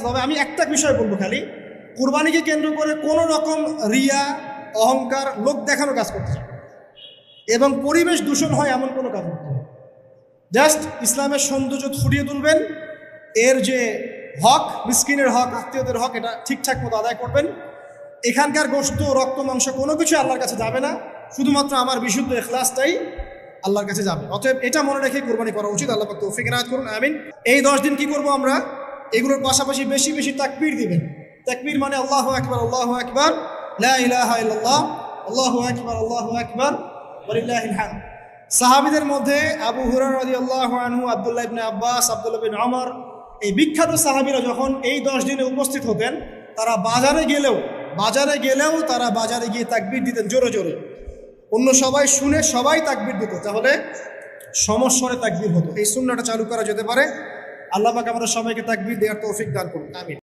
তবে আমি একটা বিষয় বলবো খালি, কুরবানিকে কেন্দ্র করে কোনো রকম রিয়া, অহংকার, লোক দেখানো কাজ করতে হবে এবং পরিবেশ দূষণ হয় এমন কোনো কাজ করতে হবে। জাস্ট ইসলামের সৌন্দর্য ফুটিয়ে তুলবেন, এর যে হক, মিসকিনের হক, আত্মীয়দের হক, এটা ঠিকঠাক মতো আদায় করবেন। এখানকার গোশত, রক্ত, মাংস কোনো কিছু আল্লাহর কাছে যাবে না, শুধুমাত্র আমার বিশুদ্ধ ইখলাসটাই আল্লাহর কাছে যাবে। অতএব এটা মনে রেখে কুরবানি করা উচিত। আল্লাহ পাক তৌফিক এনায়েত করুন, আমিন। এই 10 দিন কি করব আমরা? এগুলোর পাশাপাশি বেশি বেশি তাকবীর দিবেন। তাকবীর মানে আল্লাহু আকবার, আল্লাহু আকবার, লা ইলাহা ইল্লাল্লাহ, আল্লাহু আকবার, আল্লাহু আকবার, ওয়ালিল্লাহিল হামদ। সাহাবীদের মধ্যে আবু হুরায়রা রাদিয়াল্লাহু আনহু, আব্দুল্লাহ ইবনে আব্বাস, আব্দুল্লাহ বিন ওমর, এই বিখ্যাত সাহাবীরা যখন এই 10 দিনে উপস্থিত হতেন, তারা বাজারে গেলেও তারা বাজারে গিয়ে তাকবীর দিতেন জোরে জোরে। অন্য সবাই শুনে সবাই তাকবীর দিত, তাহলে সমস্বরে তাকবীর হতো। এই সুন্নাহটা চালু করা যেতে পারে। আল্লাহ পাক আমাদের সবাইকে তাকবীর দেওয়ার তৌফিক দান করুন, আমিন।